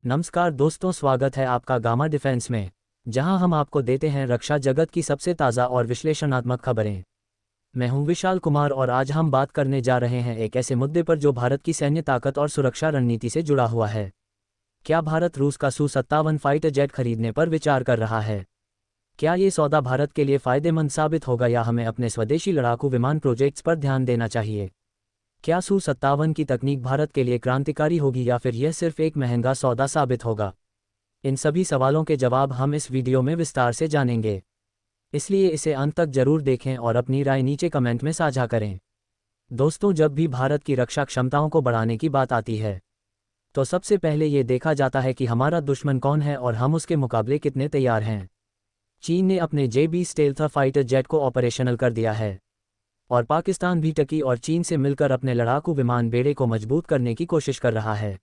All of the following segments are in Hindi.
नमस्कार दोस्तों, स्वागत है आपका गामा डिफेंस में, जहां हम आपको देते हैं रक्षा जगत की सबसे ताज़ा और विश्लेषणात्मक खबरें। मैं हूं विशाल कुमार और आज हम बात करने जा रहे हैं एक ऐसे मुद्दे पर जो भारत की सैन्य ताकत और सुरक्षा रणनीति से जुड़ा हुआ है। क्या भारत रूस का Su-57 फाइटर जेट खरीदने पर विचार कर रहा है? क्या ये सौदा भारत के लिए फ़ायदेमंद साबित होगा या हमें अपने स्वदेशी लड़ाकू विमान प्रोजेक्ट्स पर ध्यान देना चाहिए? क्या Su-57 की तकनीक भारत के लिए क्रांतिकारी होगी या फिर यह सिर्फ एक महंगा सौदा साबित होगा? इन सभी सवालों के जवाब हम इस वीडियो में विस्तार से जानेंगे, इसलिए इसे अंत तक जरूर देखें और अपनी राय नीचे कमेंट में साझा करें। दोस्तों, जब भी भारत की रक्षा क्षमताओं को बढ़ाने की बात आती है तो सबसे पहले ये देखा जाता है कि हमारा दुश्मन कौन है और हम उसके मुकाबले कितने तैयार हैं। चीन ने अपने जे-20 स्टेल्थ फाइटर जेट को ऑपरेशनल कर दिया है और पाकिस्तान भी टर्की और चीन से मिलकर अपने लड़ाकू विमान बेड़े को मजबूत करने की कोशिश कर रहा है।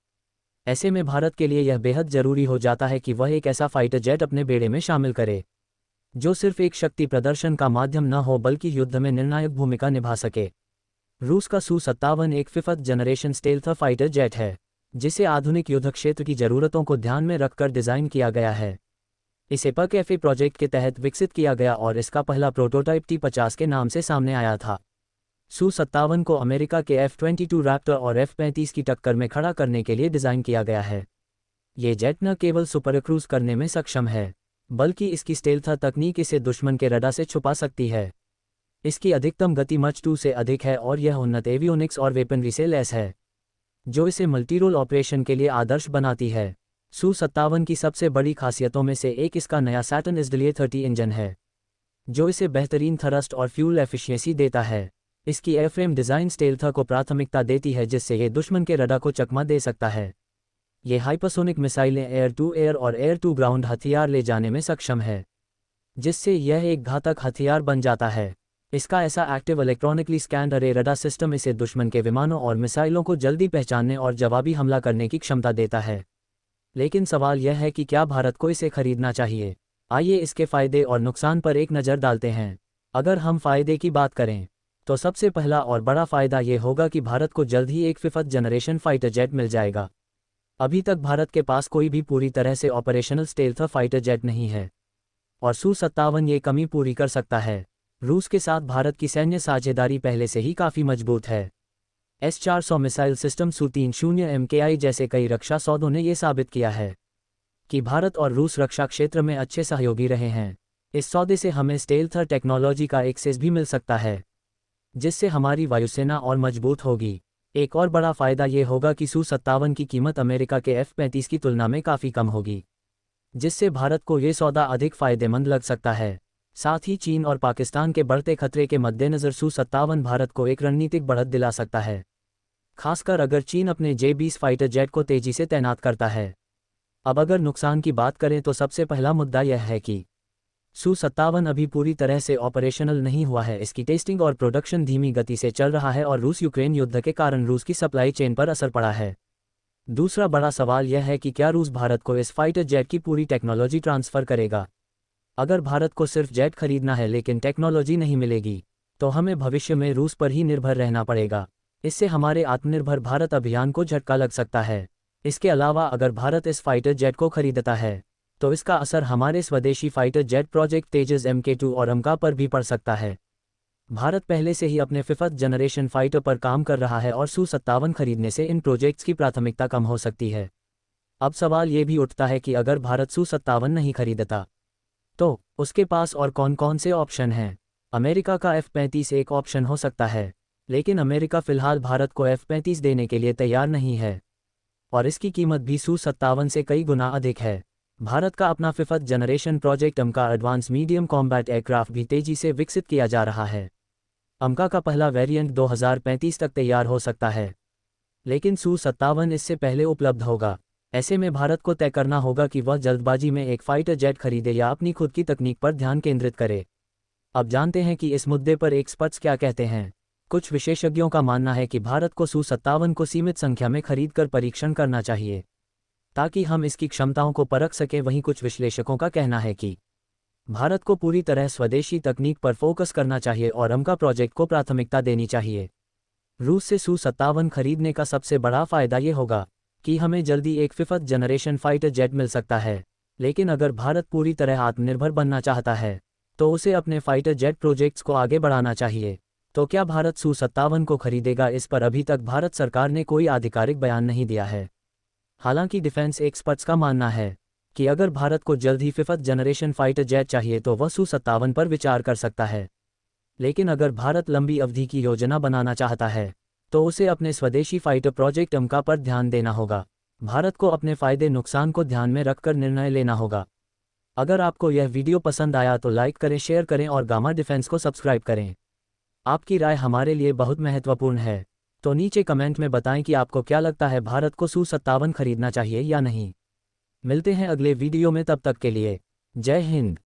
ऐसे में भारत के लिए यह बेहद जरूरी हो जाता है कि वह एक ऐसा फाइटर जेट अपने बेड़े में शामिल करे जो सिर्फ एक शक्ति प्रदर्शन का माध्यम न हो बल्कि युद्ध में निर्णायक भूमिका निभा सके। रूस का Su-57 एक 5th generation stealth fighter jet है जिसे आधुनिक युद्ध क्षेत्र की ज़रूरतों को ध्यान में रखकर डिज़ाइन किया गया है। इसे PAC-FA प्रोजेक्ट के तहत विकसित किया गया और इसका पहला प्रोटोटाइप T-50 के नाम से सामने आया था। Su-57 को अमेरिका के F-22 रैप्टर और F-35 की टक्कर में खड़ा करने के लिए डिज़ाइन किया गया है। ये जेट न केवल सुपरक्रूज करने में सक्षम है बल्कि इसकी स्टेल्थ तकनीक इसे दुश्मन के रडार से छुपा सकती है। इसकी अधिकतम गति मच 2 से अधिक है और यह उन्नत एवियोनिक्स और वेपनरी से लैस है जो इसे मल्टीरोल ऑपरेशन के लिए आदर्श बनाती है। Su-57 की सबसे बड़ी खासियतों में से एक इसका नया सैटर्न SW-30 इंजन है जो इसे बेहतरीन थ्रस्ट और फ्यूल एफिशिएंसी देता है। इसकी एयरफ्रेम डिज़ाइन स्टेल्थ को प्राथमिकता देती है जिससे ये दुश्मन के रडार को चकमा दे सकता है। ये हाइपरसोनिक मिसाइलें एयर टू एयर और एयर टू ग्राउंड हथियार ले जाने में सक्षम है जिससे यह एक घातक हथियार बन जाता है। इसका ऐसा एक्टिव इलेक्ट्रॉनिकली स्कैन्ड अरे रडार सिस्टम इसे दुश्मन के विमानों और मिसाइलों को जल्दी पहचानने और जवाबी हमला करने की क्षमता देता है। लेकिन सवाल यह है कि क्या भारत को इसे खरीदना चाहिए? आइए इसके फ़ायदे और नुकसान पर एक नज़र डालते हैं। अगर हम फ़ायदे की बात करें तो सबसे पहला और बड़ा फ़ायदा ये होगा कि भारत को जल्द ही एक 5th जनरेशन फाइटर जेट मिल जाएगा। अभी तक भारत के पास कोई भी पूरी तरह से ऑपरेशनल स्टेल्थ फाइटर जेट नहीं है और Su-57 ये कमी पूरी कर सकता है। रूस के साथ भारत की सैन्य साझेदारी पहले से ही काफ़ी मजबूत है। S-400 missile system Su-30 MKI जैसे कई रक्षा सौदों ने ये साबित किया है कि भारत और रूस रक्षा क्षेत्र में अच्छे सहयोगी रहे हैं। इस सौदे से हमें स्टेल्थ टेक्नोलॉजी का एक्सेस भी मिल सकता है जिससे हमारी वायुसेना और मजबूत होगी। एक और बड़ा फ़ायदा ये होगा कि Su-57 की कीमत अमेरिका के F-35 की तुलना में काफ़ी कम होगी जिससे भारत को ये सौदा अधिक फ़ायदेमंद लग सकता है। साथ ही चीन और पाकिस्तान के बढ़ते खतरे के मद्देनज़र Su-57 भारत को एक रणनीतिक बढ़त दिला सकता है, खासकर अगर चीन अपने जे-20 फाइटर जेट को तेज़ी से तैनात करता है। अब अगर नुकसान की बात करें तो सबसे पहला मुद्दा यह है कि Su-57 अभी पूरी तरह से ऑपरेशनल नहीं हुआ है। इसकी टेस्टिंग और प्रोडक्शन धीमी गति से चल रहा है और रूस यूक्रेन युद्ध के कारण रूस की सप्लाई चेन पर असर पड़ा है। दूसरा बड़ा सवाल यह है कि क्या रूस भारत को इस फाइटर जेट की पूरी टेक्नोलॉजी ट्रांसफ़र करेगा? अगर भारत को सिर्फ जेट खरीदना है लेकिन टेक्नोलॉजी नहीं मिलेगी तो हमें भविष्य में रूस पर ही निर्भर रहना पड़ेगा। इससे हमारे आत्मनिर्भर भारत अभियान को झटका लग सकता है। इसके अलावा अगर भारत इस फाइटर जेट को खरीदता है तो इसका असर हमारे स्वदेशी फाइटर जेट प्रोजेक्ट तेजस MK2 और अमका पर भी पड़ सकता है। भारत पहले से ही अपने 5th जनरेशन फाइटर पर काम कर रहा है और Su-57 खरीदने से इन प्रोजेक्ट्स की प्राथमिकता कम हो सकती है। अब सवाल ये भी उठता है कि अगर भारत Su-57 नहीं खरीदता तो उसके पास और कौन कौन से ऑप्शन हैं? अमेरिका का F-35 एक ऑप्शन हो सकता है, लेकिन अमेरिका फ़िलहाल भारत को F-35 देने के लिए तैयार नहीं है और इसकी कीमत भी Su-57 से कई गुना अधिक है। भारत का अपना 5th जनरेशन प्रोजेक्ट अमका एडवांस मीडियम कॉम्बैट एयरक्राफ्ट भी तेज़ी से विकसित किया जा रहा है। अमका का पहला वेरिएंट 2035 तक तैयार हो सकता है, लेकिन Su-57 इससे पहले उपलब्ध होगा। ऐसे में भारत को तय करना होगा कि वह जल्दबाजी में एक फाइटर जेट खरीदे या अपनी खुद की तकनीक पर ध्यान केंद्रित करे। अब जानते हैं कि इस मुद्दे पर एक्सपर्ट्स क्या कहते हैं। कुछ विशेषज्ञों का मानना है कि भारत को Su-57 को सीमित संख्या में खरीदकर परीक्षण करना चाहिए ताकि हम इसकी क्षमताओं को परख सकें। वहीं कुछ विश्लेषकों का कहना है कि भारत को पूरी तरह स्वदेशी तकनीक पर फोकस करना चाहिए और अमका प्रोजेक्ट को प्राथमिकता देनी चाहिए। रूस से Su-57 खरीदने का सबसे बड़ा फायदा ये होगा कि हमें जल्दी एक फिफ्थ जनरेशन फाइटर जेट मिल सकता है, लेकिन अगर भारत पूरी तरह आत्मनिर्भर बनना चाहता है तो उसे अपने फाइटर जेट प्रोजेक्ट्स को आगे बढ़ाना चाहिए। तो क्या भारत Su-57 को खरीदेगा? इस पर अभी तक भारत सरकार ने कोई आधिकारिक बयान नहीं दिया है। हालांकि डिफेंस एक्सपर्ट्स का मानना है कि अगर भारत को जल्द ही फिफ्थ जनरेशन फाइटर जेट चाहिए तो वह Su-57 पर विचार कर सकता है। लेकिन अगर भारत लंबी अवधि की योजना बनाना चाहता है तो उसे अपने स्वदेशी फाइटर प्रोजेक्ट अमका पर ध्यान देना होगा। भारत को अपने फ़ायदे नुकसान को ध्यान में रखकर निर्णय लेना होगा। अगर आपको यह वीडियो पसंद आया तो लाइक करें, शेयर करें और गामा डिफेंस को सब्सक्राइब करें। आपकी राय हमारे लिए बहुत महत्वपूर्ण है, तो नीचे कमेंट में बताएं कि आपको क्या लगता है, भारत को Su-57 खरीदना चाहिए या नहीं। मिलते हैं अगले वीडियो में, तब तक के लिए जय हिंद।